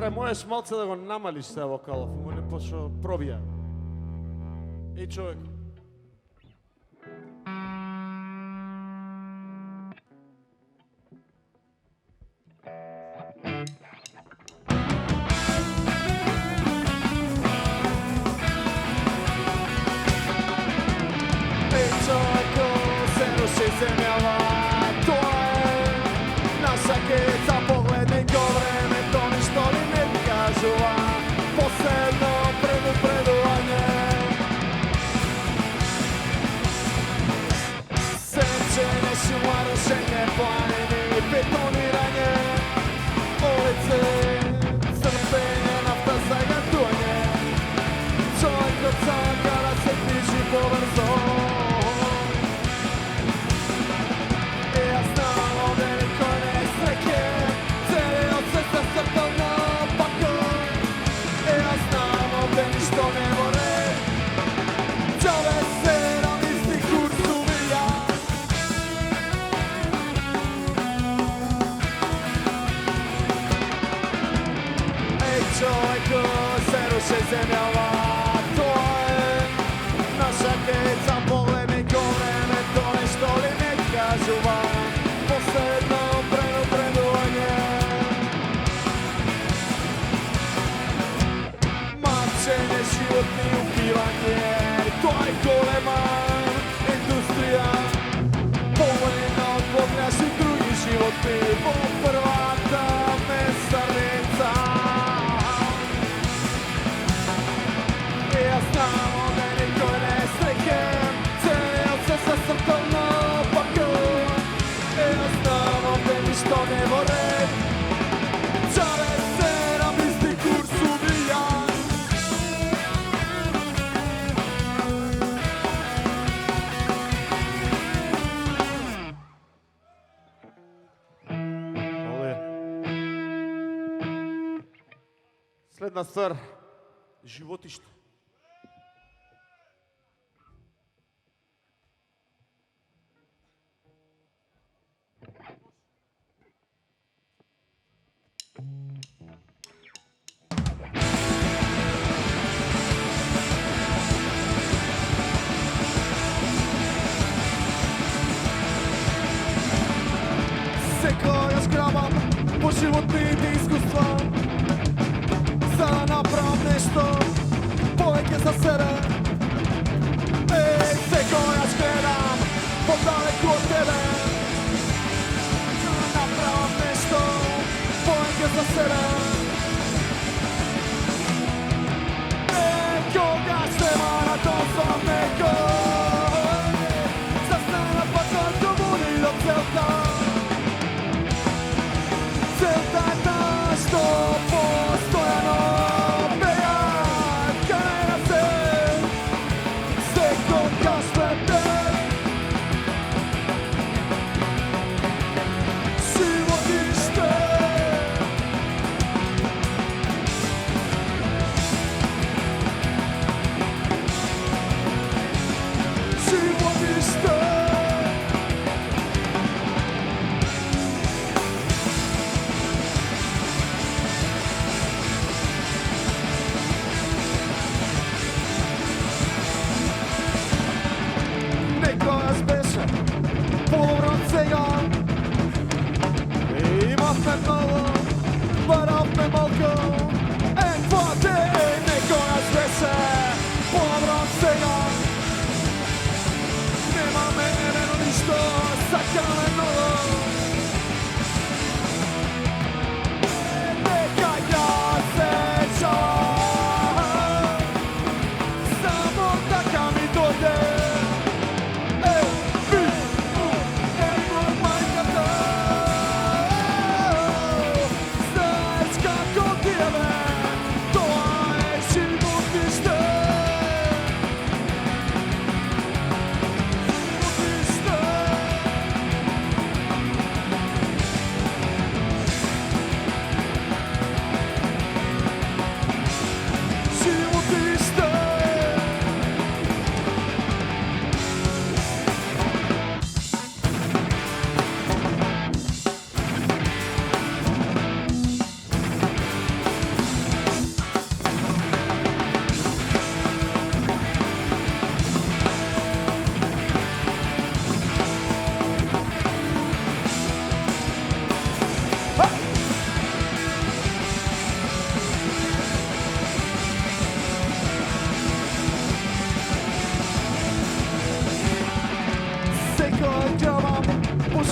Doktore, možeš malce da go namališ sa vokalov, mu ne pošao probija. Ej čovjek. Ej čovjeku, se ruši zemljava, to je naša keca, pogledaj ko vreme, to ništo li ne kažu vam, posebno preduvanje. Srčenje, šuma, rušenje, planine, betoniranje, ulice, crpenje, nafta, zagađenje, čovjek od kada se križi povrzo. Ja znam ovdje niko ne sreke, cijeli od srca crtav naopako. Ja znam ovdje ništo ne more, čove se na listi kursu vilja. Ej čovjeku, se ruše zemljava, to je naša keca, pogledaj ko vreme, to nešto li ne kažu vam, posebno preduvanje. Mačenje, životni upivanje, to je golema industrija, povoljno podnjaši drugi životni, poprvata mesarnica. Ja znam ovdje niko ne sreke, cijeli od srca crtav naopako. Ja znam ovdje ništo ne more, čare se na isti kursu vilja. Следна стvar, животиште. Sekoja škrabam po životните iskustva, za da napravim nešto poveke za sebe. Ej, sekoja škredam podaleku od tebe, za da napravim nešto poveke za sebe. Ej, koga se mara, to sam neko, zastana pa to budi do celta. Celta je ta što postojano bejat, kanera se kod kašlete. Životište,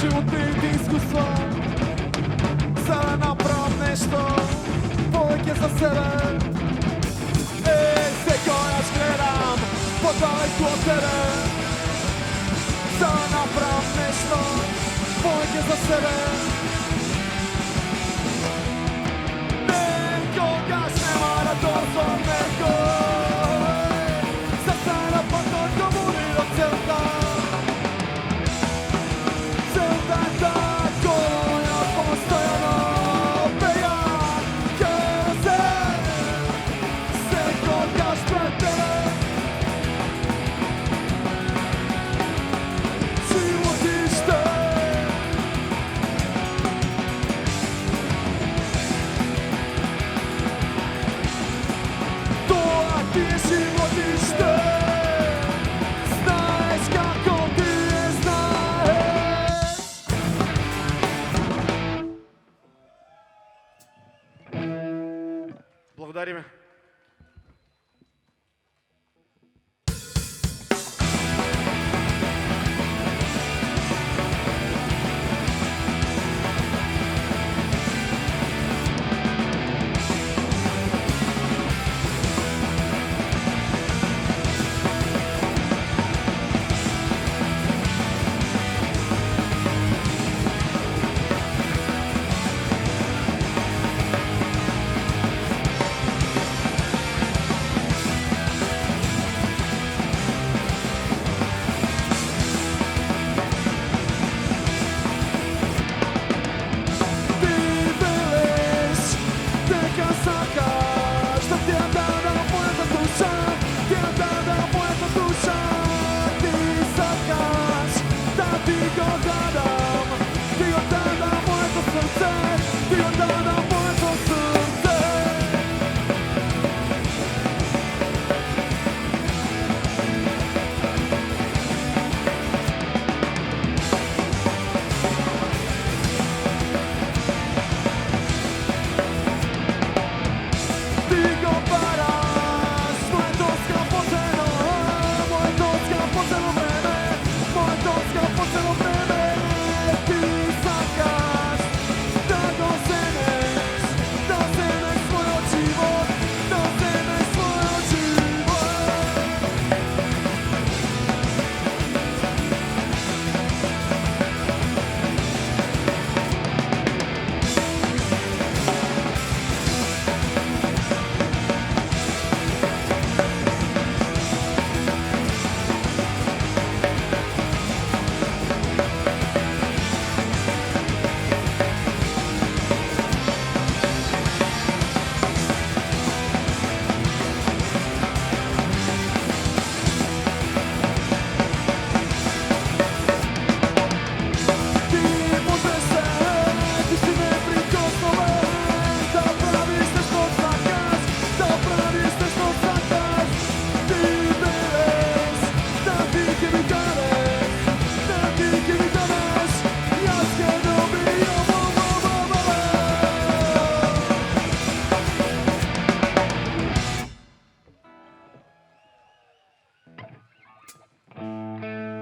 životните iskustva, za da napravim nešto povijek je za sebe. Sve ko još gledam podaleku od tebe, za da napravim nešto povijek je za sebe. Nekoga nema da dozvam neko, za sada pa to komunira cel dan. Благодариме.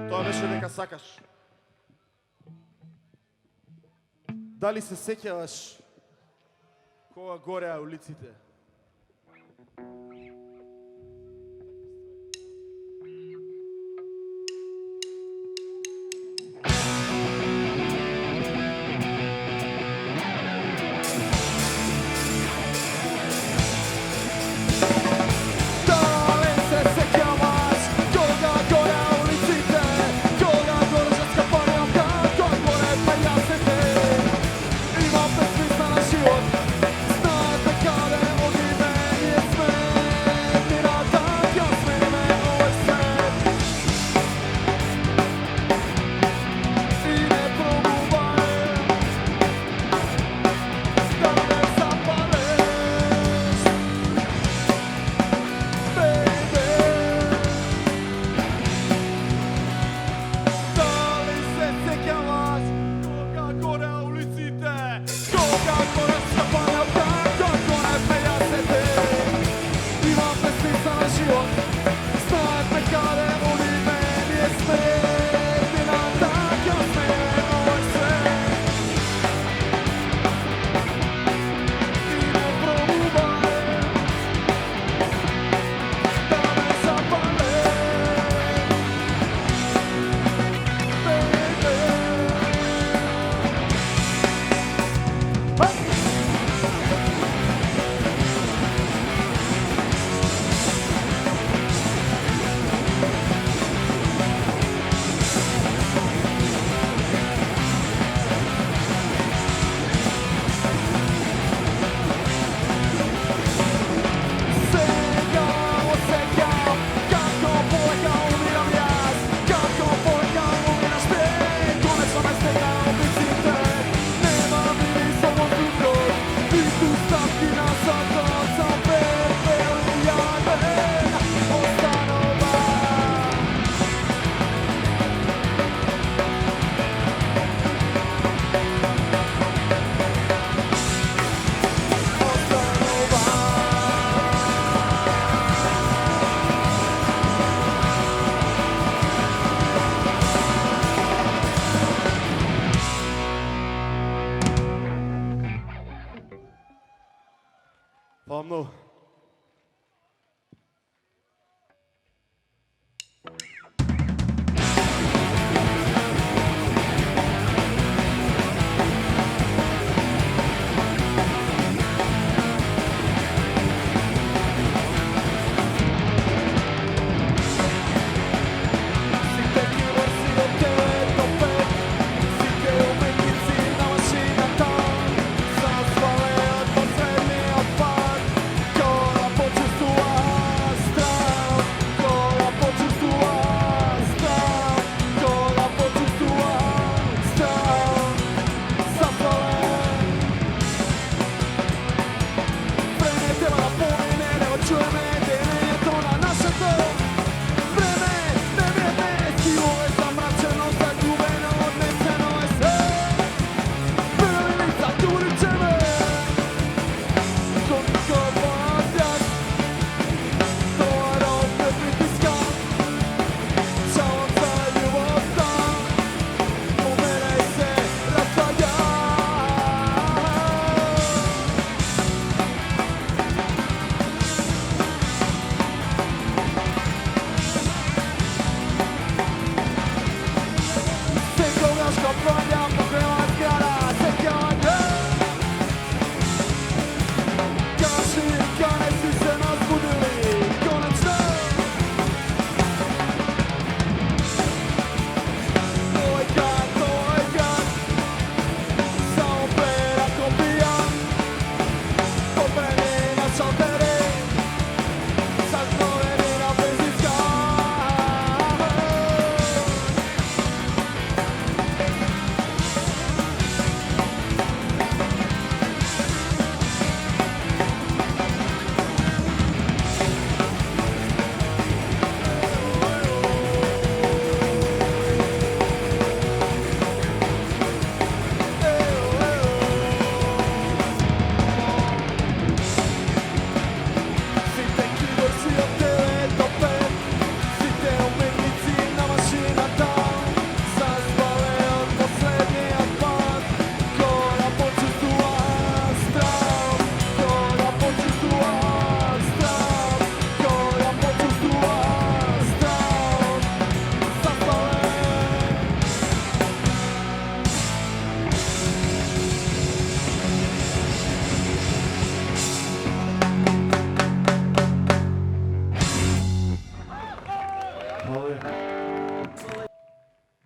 Тоа беше дека сакаш. Дали се сеќаваш кога гореа улиците? Знаете каде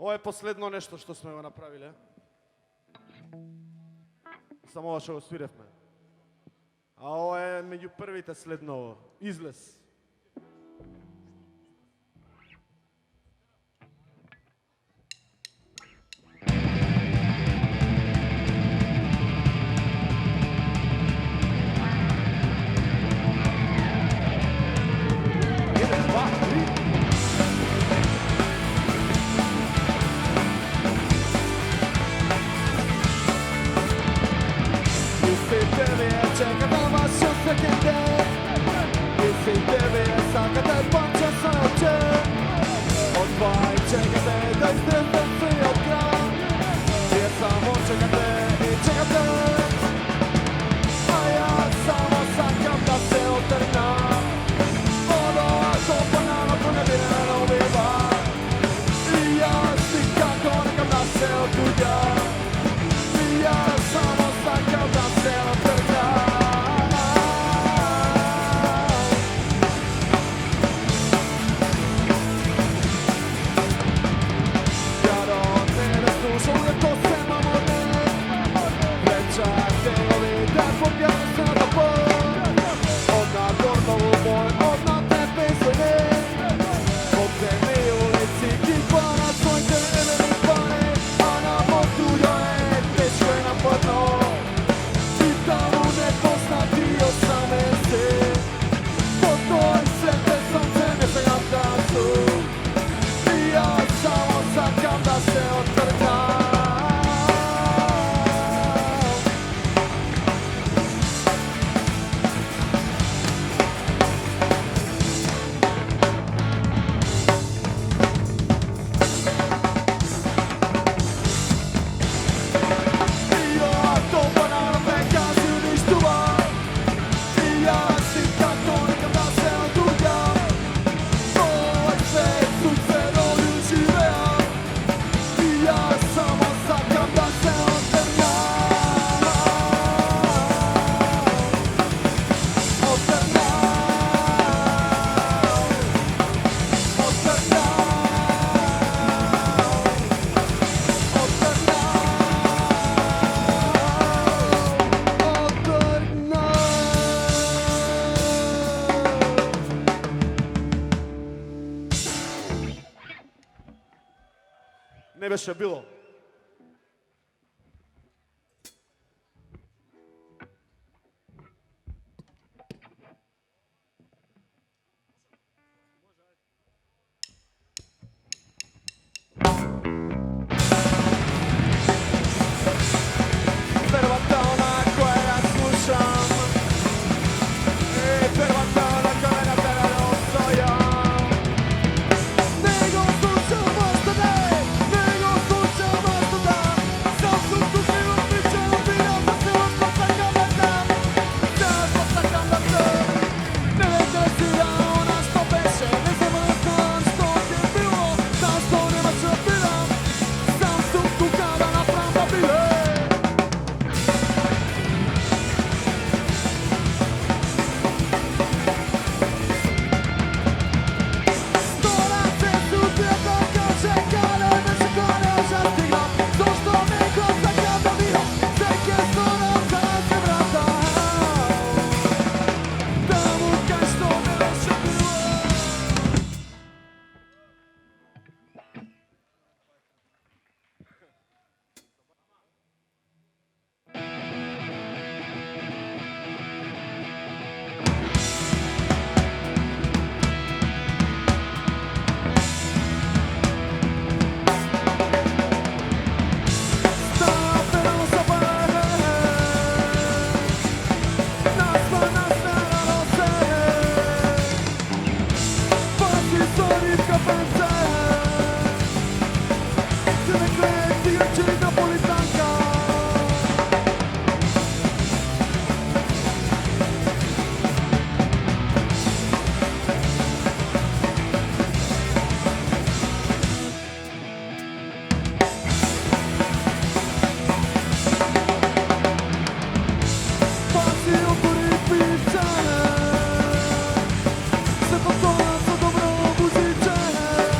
Ovo je последно нещо, що сме го направили. Само ова што го свиревме. А ова е меѓу првите след ново. Излез. Не беше било. Првата она која ја слушам е првата она која на тебе не остојам. Не го слушам остане, не го слушам остане. Сам сум тук и во прича опирам да се отпасакам да знам. Да отпасакам да знам. Не ме интересира она што беше, не знам да знам што ќе било. Зашто нема што опирам, сам сум тук да направам да биле. Se to co dobro budzicie.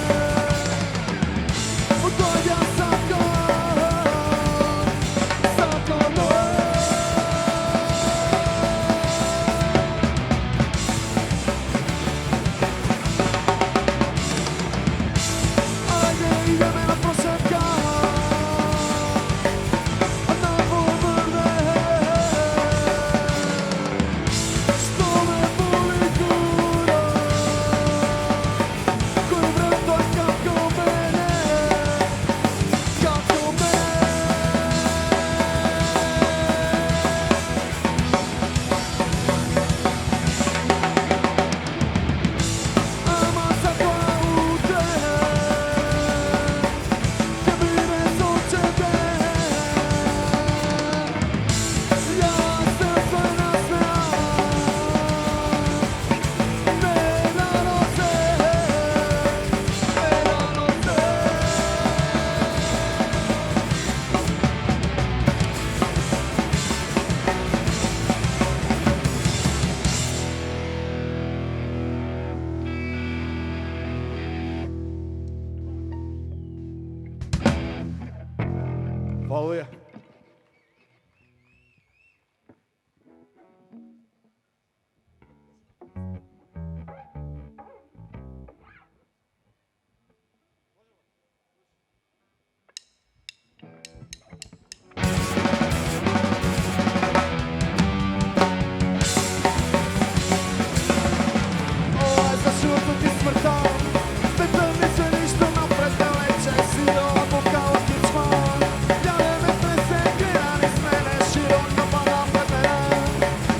Oluja. Ovo je zašutnuti smrtom, Petar mi se ništa napred ne leče, sirova buka u kičmon. Jave me trese, gledani s mene, široko pada pred mene.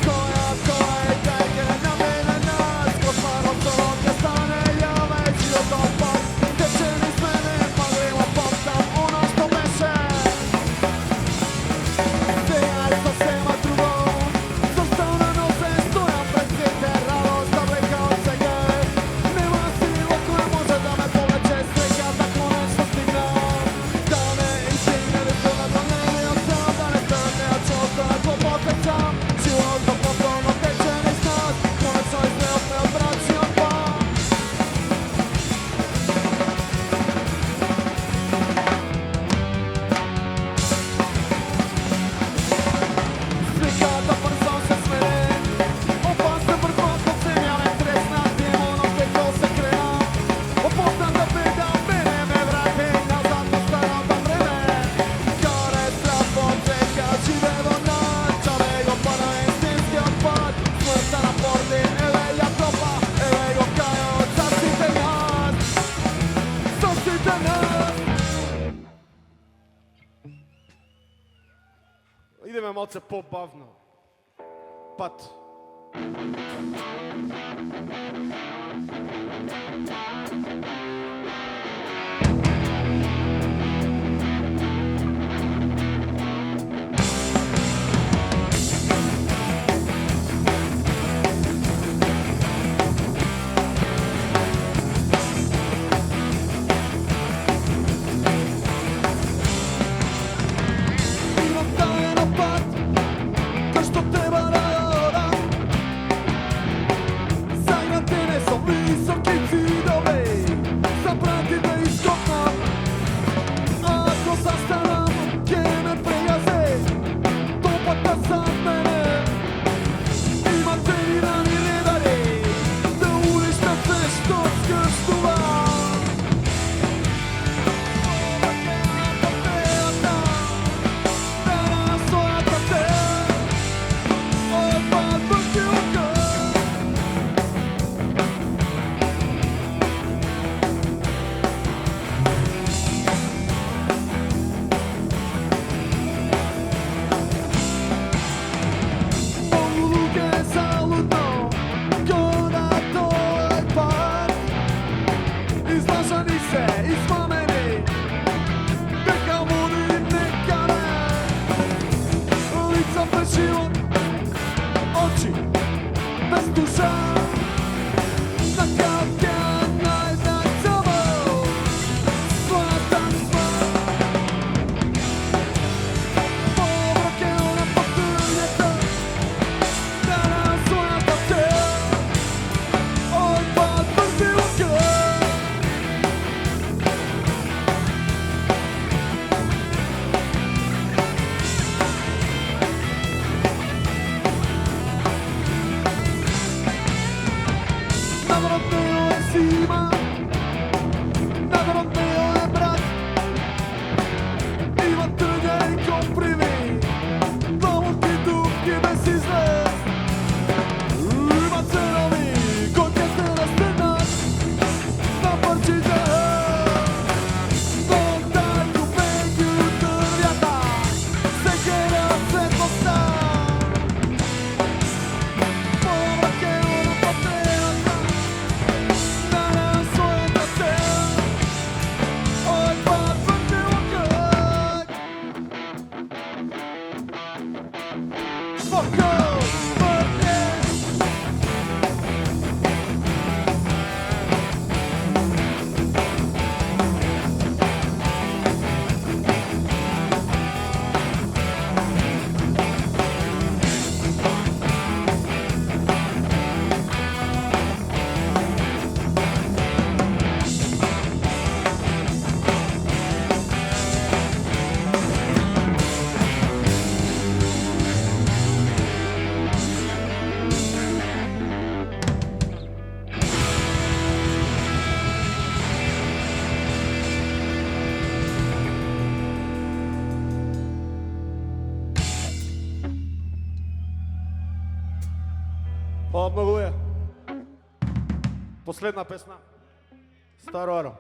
Koja je tege na mene nas, ko stvarno to ovdje stane, ja već i od opad. Teče niz mene, pagljivo poptam ono što beše. Sejaj sa svema drugom, zostao na noze, stojam pred svijete, radost da blika od sege. Nema silo koja može da me povleče, svega tako nešto stignem. Da me izdigne, da to ne mi osam, da ne trne, a će ostanak globoke sam. Život do potpuno teče niz nas, konačno iz neopne odvraći od pan. Slikata brzo se smere, opasne brzo kod zemljave tresna, demonog ko se kreja. Opoznam da beda mene me vrate nazad u staro da vreme. Gore strah počeka, žive voda, čave go pana istinski otpad. Smrta na porti, ele ja tropa, ele go kajo, zasite nas, zasite nas. Ideme malce по-бавно. Път. Имам таен път, защо treba da odam. Zagnatene su visoki zidovi, Hvala mnogo je. Последна песна. Старо Аро.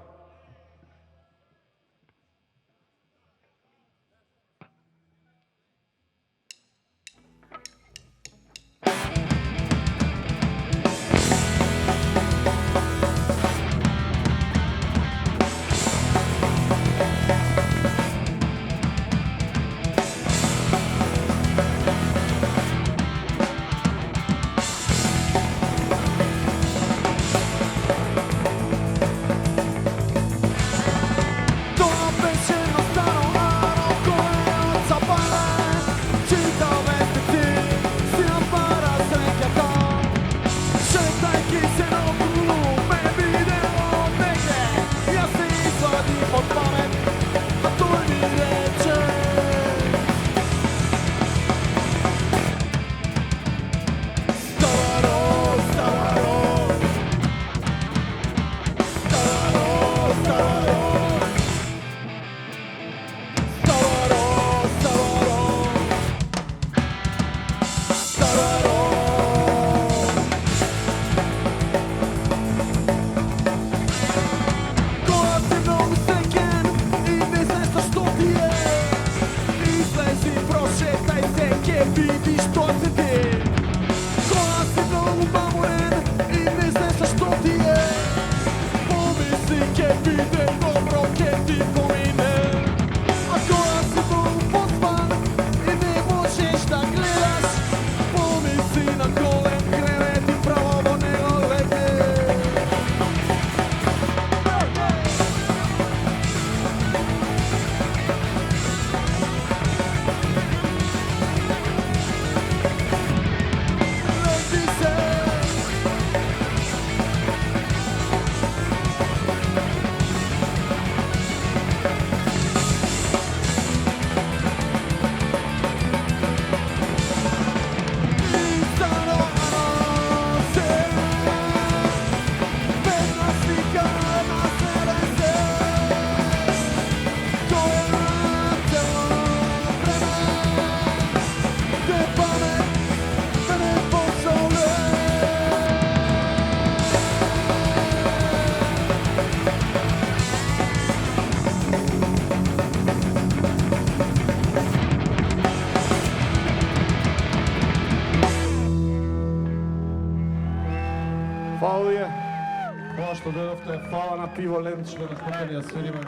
Hvala što dojavte, hvala na pivo Lent što nas poklanja svima.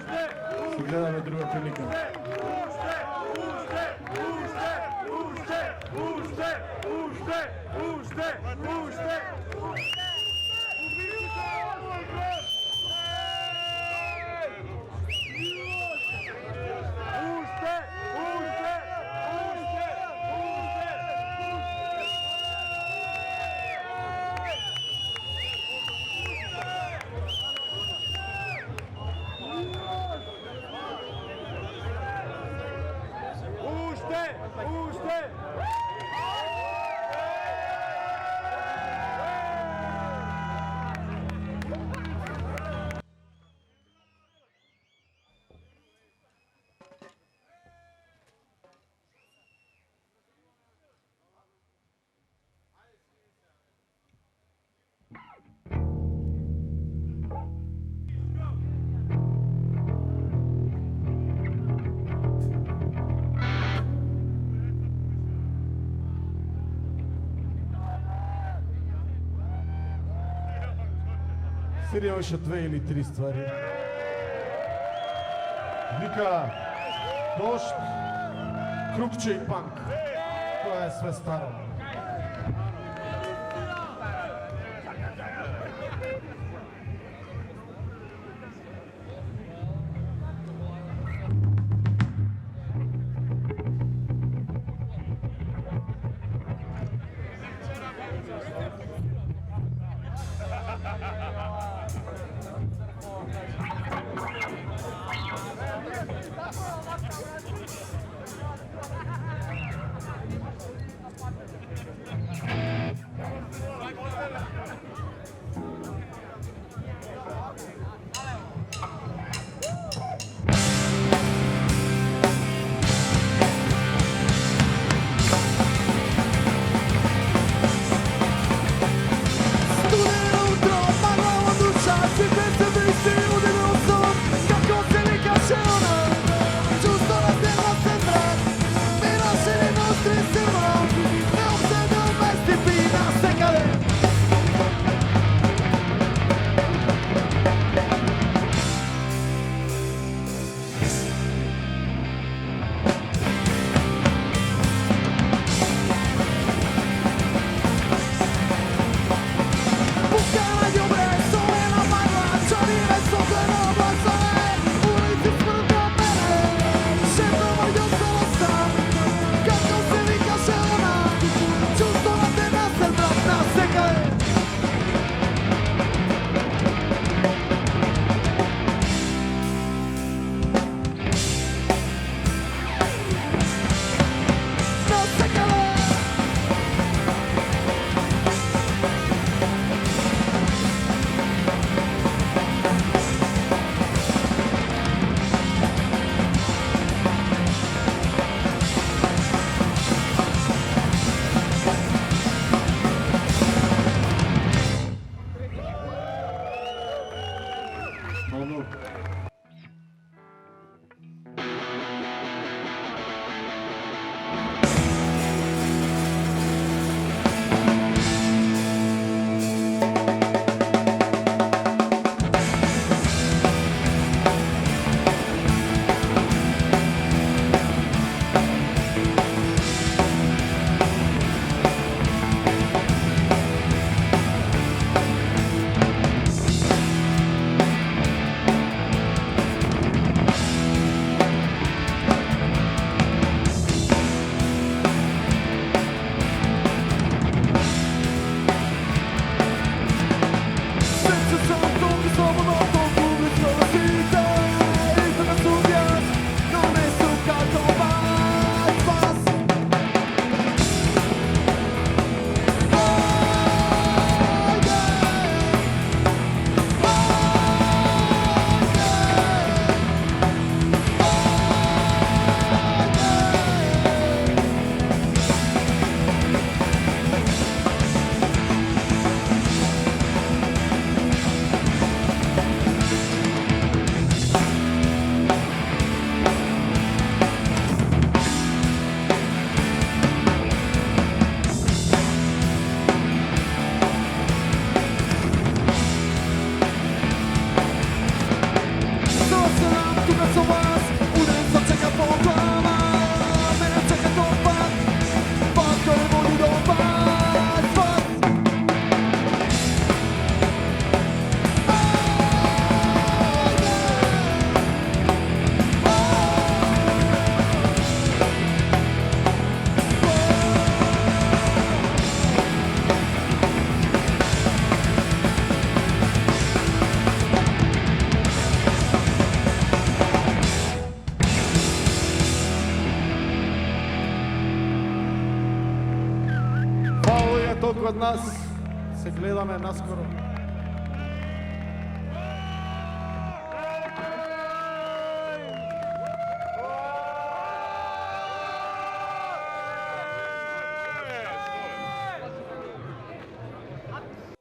Se gledame druga prilika. Свиря още 2 или 3 ствари. Вика, дощ, крукче и панк. Това е све старо. Ono, Serce santo mi sono noto pubblico vita e per la studia non è succato bypass. Tu penso más, una infancia que apontaba, amenaza que topa, bajo el molido paz, paz. Hvala je to kod nas, se gledame naskoro.